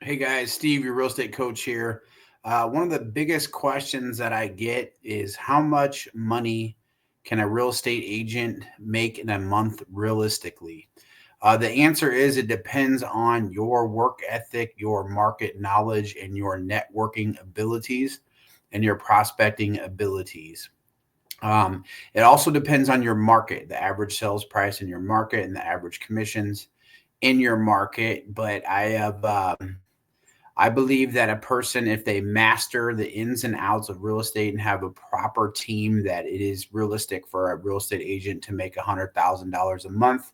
Hey guys, Steve, your real estate coach here. One of the biggest questions that I get is how much money can a real estate agent make in a month realistically? The answer is it depends on your work ethic, your market knowledge, and your networking abilities and your prospecting abilities. Um, it also depends on your market, the average sales price in your market, and the average commissions in your market. But I believe that a person, if they master the ins and outs of real estate and have a proper team, that it is realistic for a real estate agent to make $100,000 a month.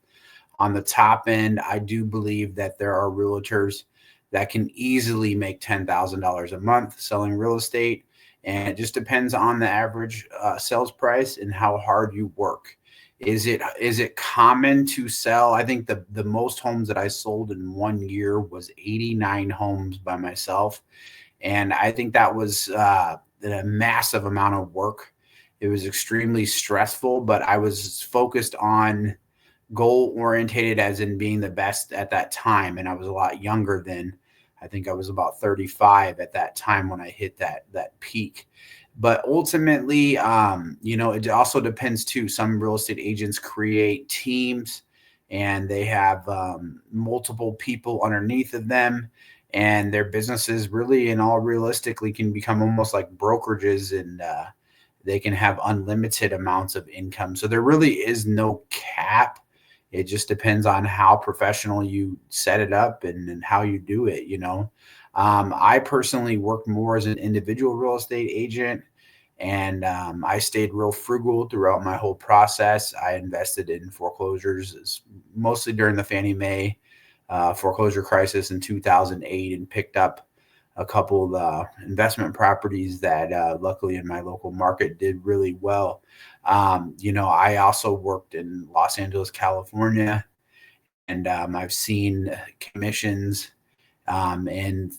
On the top end, I do believe that there are realtors that can easily make $10,000 a month selling real estate. And it just depends on the average sales price and how hard you work. Is it common to sell? I think the most homes that I sold in 1 year was 89 homes by myself, and I think that was a massive amount of work. It was extremely stressful, but I was focused on goal orientated, as in being the best at that time, and I was a lot younger then. I think I was about 35 at that time when I hit that peak. But ultimately, it also depends too. Some real estate agents create teams, and they have multiple people underneath of them, and their businesses really, in all realistically, can become almost like brokerages, and they can have unlimited amounts of income. So there really is no cap. It just depends on how professional you set it up, and how you do it. I personally worked more as an individual real estate agent, and I stayed real frugal throughout my whole process. I invested in foreclosures, mostly during the Fannie Mae foreclosure crisis in 2008, and picked up a couple of investment properties that luckily in my local market did really well. I also worked in Los Angeles, California, and I've seen commissions, and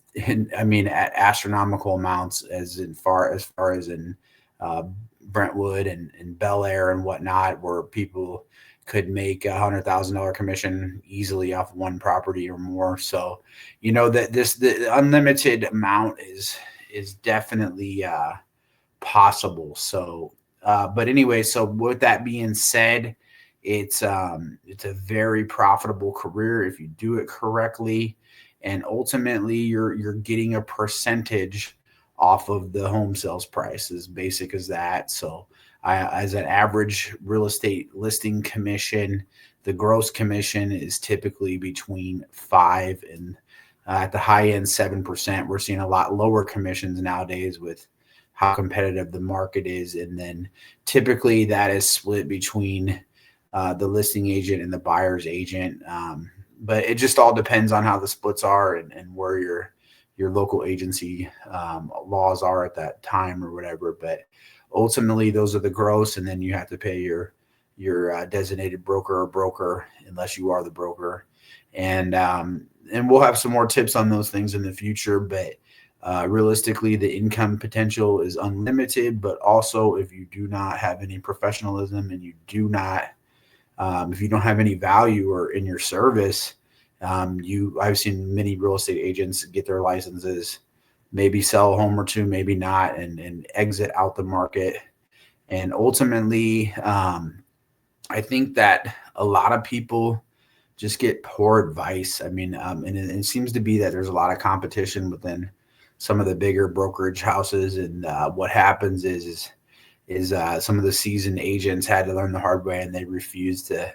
I mean at astronomical amounts, as far as in uh, Brentwood and Bel Air and whatnot, where people could make $100,000 commission easily off one property or more. So, that the unlimited amount is definitely possible. So, but anyway, so with that being said, it's a very profitable career if you do it correctly, and ultimately you're getting a percentage off of the home sales price, as basic as that. So, as an average real estate listing commission, the gross commission is typically between 5 and at the high end 7%. We're seeing a lot lower commissions nowadays with how competitive the market is, and then typically that is split between the listing agent and the buyer's agent. But it just all depends on how the splits are, and where your local agency laws are at that time or whatever. But ultimately, those are the gross, and then you have to pay your designated broker or broker, unless you are the broker. And we'll have some more tips on those things in the future. But realistically, the income potential is unlimited. But also, if you do not have any professionalism, and if you don't have any value or in your service, I've seen many real estate agents get their licenses, maybe sell a home or two, maybe not, and exit out the market. And ultimately, I think that a lot of people just get poor advice. I mean, and it seems to be that there's a lot of competition within some of the bigger brokerage houses, and what happens is some of the seasoned agents had to learn the hard way, and they refused to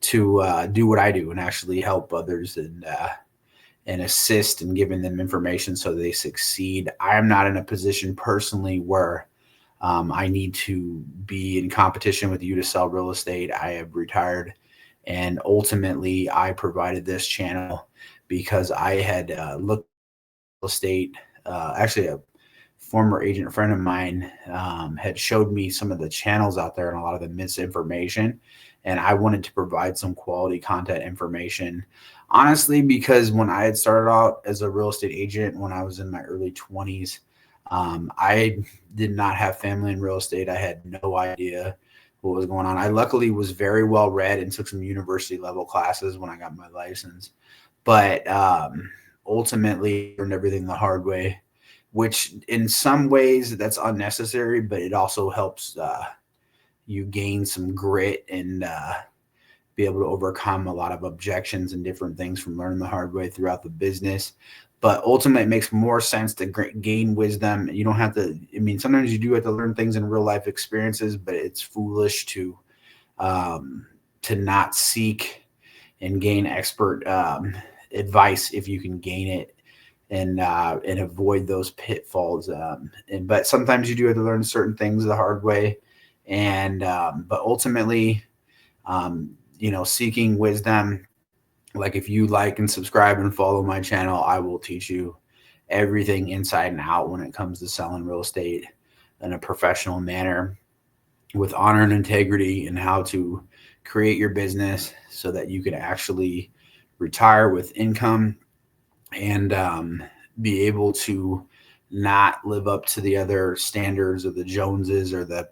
do what I do and actually help others, and assist in giving them information so they succeed. I am not in a position personally where I need to be in competition with you to sell real estate. I have retired, and ultimately, I provided this channel because I had looked at real estate. Actually, a former agent friend of mine had showed me some of the channels out there and a lot of the misinformation, and I wanted to provide some quality content information. Honestly, because when I had started out as a real estate agent when I was in my early 20s, I did not have family in real estate. I had no idea what was going on. I luckily was very well read and took some university level classes when I got my license. But ultimately learned everything the hard way, which in some ways that's unnecessary, but it also helps you gain some grit and be able to overcome a lot of objections and different things from learning the hard way throughout the business. But ultimately, it makes more sense to gain wisdom. You don't have to, I mean, sometimes you do have to learn things in real life experiences, but it's foolish um, to not seek and gain expert advice if you can gain it and avoid those pitfalls. But sometimes you do have to learn certain things the hard way, and but ultimately, seeking wisdom. Like if you like and subscribe and follow my channel, I will teach you everything inside and out when it comes to selling real estate in a professional manner with honor and integrity, and how to create your business so that you can actually retire with income and be able to not live up to the other standards of the Joneses or the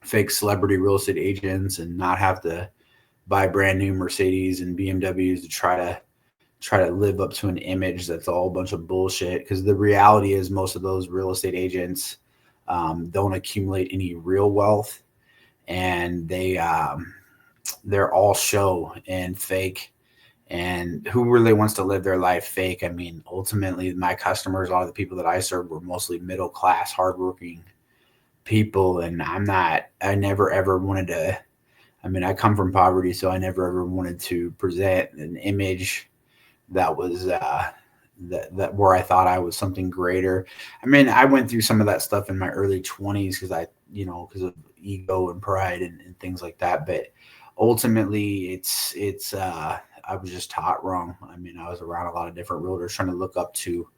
fake celebrity real estate agents, and not have to buy brand new Mercedes and BMWs to try to live up to an image that's all a bunch of bullshit. Because the reality is most of those real estate agents don't accumulate any real wealth, and they're all show and fake. And who really wants to live their life fake? I mean, ultimately, my customers, a lot of the people that I serve, were mostly middle class, hardworking people, and I never ever wanted to. I mean, I come from poverty, so I never ever wanted to present an image that was that where I thought I was something greater. I mean, I went through some of that stuff in my early 20s because because of ego and pride and things like that. But ultimately, it's I was just taught wrong. I mean, I was around a lot of different realtors trying to look up to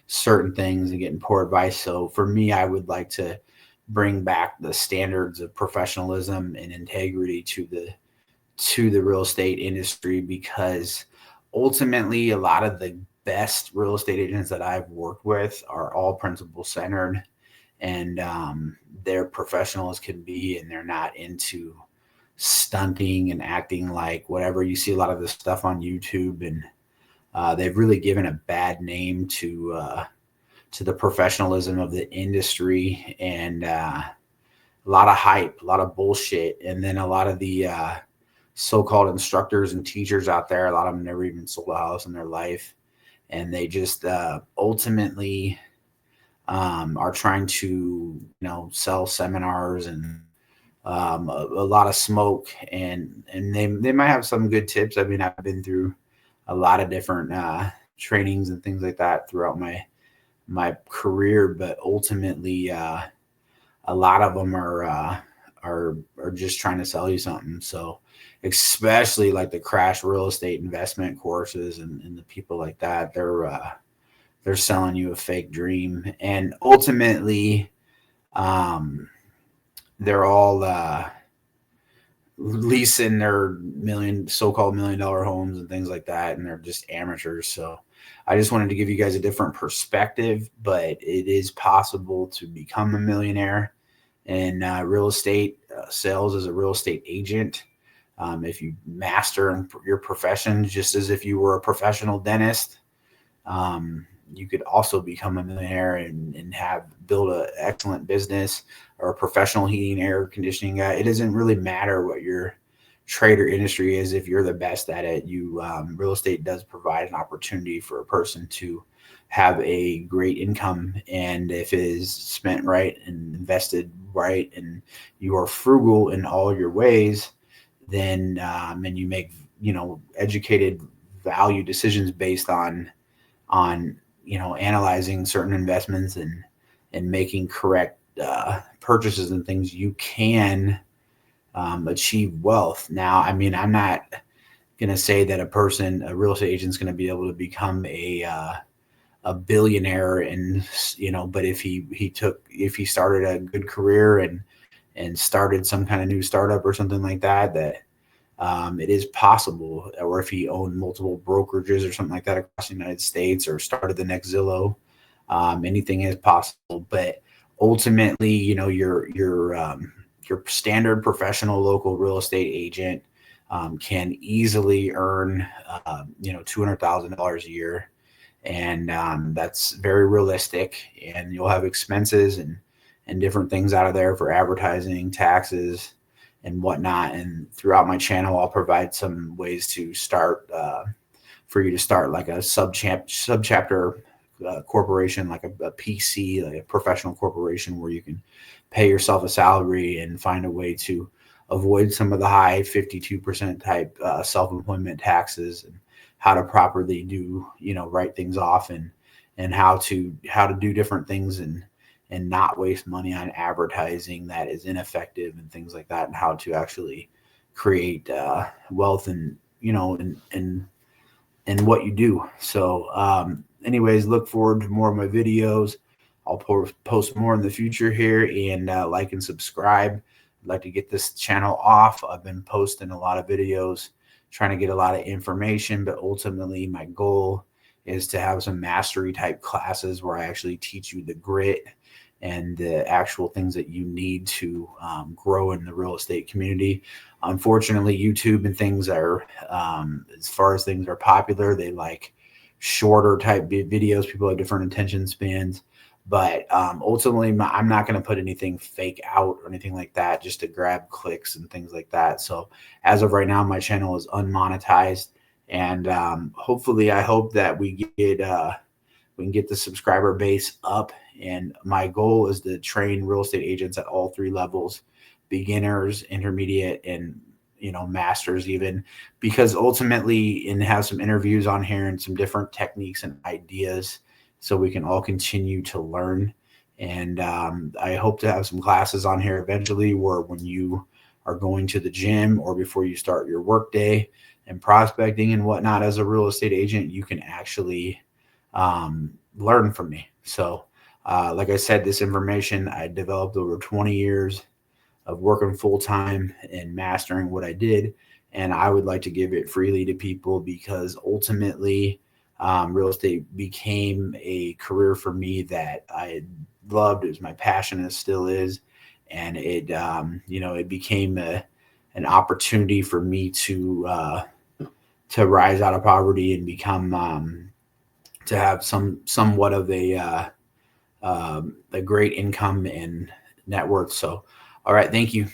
certain things and getting poor advice. So for me, I would like to bring back the standards of professionalism and integrity to the real estate industry, because ultimately a lot of the best real estate agents that I've worked with are all principle centered, and they're professional as can be, and they're not into stunting and acting like whatever. You see a lot of this stuff on YouTube, and they've really given a bad name to the professionalism of the industry, and a lot of hype, a lot of bullshit. And then a lot of the so-called instructors and teachers out there, a lot of them never even sold a house in their life. And they just ultimately are trying to, sell seminars and a lot of smoke. And they might have some good tips. I mean, I've been through a lot of different trainings and things like that throughout my career, but ultimately a lot of them are just trying to sell you something. So especially like the crash real estate investment courses and the people like that, they're selling you a fake dream, and ultimately they're all leasing their so-called $1 million homes and things like that, and they're just amateurs. So I just wanted to give you guys a different perspective, but it is possible to become a millionaire in real estate sales as a real estate agent. If you master your profession, just as if you were a professional dentist, you could also become a millionaire and build an excellent business, or a professional heating, air conditioning guy. It doesn't really matter what your trade or industry is. If you're the best at it, real estate does provide an opportunity for a person to have a great income. And if it is spent right and invested right, and you are frugal in all your ways, then and you make educated value decisions based on analyzing certain investments and making correct purchases and things, you can achieve wealth. Now, I mean, I'm not going to say that a real estate agent is going to be able to become a billionaire, and but if he started a good career and started some kind of new startup or something like that, it is possible. Or if he owned multiple brokerages or something like that across the United States, or started the next Zillow, anything is possible. But ultimately, your standard professional local real estate agent can easily earn $200,000 a year, And that's very realistic. And you'll have expenses and different things out of there for advertising, taxes, and whatnot. And throughout my channel, I'll provide some ways to start for you to start like a subchapter corporation, like a PC, like a professional corporation, where you can pay yourself a salary and find a way to avoid some of the high 52% type self-employment taxes, and how to properly do, write things off, and how to do different things, and not waste money on advertising that is ineffective and things like that, and how to actually create wealth, and and what you do. So anyways, look forward to more of my videos. I'll post more in the future here, and like and subscribe. I'd like to get this channel off. I've been posting a lot of videos, trying to get a lot of information, but ultimately my goal is to have some mastery type classes where I actually teach you the grit and the actual things that you need to grow in the real estate community. Unfortunately, YouTube and things are, as far as things are popular, they like shorter type videos. People have different attention spans. But ultimately, I'm not going to put anything fake out or anything like that just to grab clicks and things like that. So as of right now, my channel is unmonetized. And hopefully, I hope that we can get the subscriber base up. And my goal is to train real estate agents at all three levels: beginners, intermediate, and masters even, because ultimately, and have some interviews on here and some different techniques and ideas, so we can all continue to learn. And I hope to have some classes on here eventually, where when you are going to the gym or before you start your workday and prospecting and whatnot as a real estate agent, you can actually learn from me. So like I said, this information I developed over 20 years of working full-time and mastering what I did. And I would like to give it freely to people, because ultimately real estate became a career for me that I loved. It was my passion, and still is. And it, it became an opportunity for me to rise out of poverty and become, to have somewhat of a great income and net worth. So, all right. Thank you.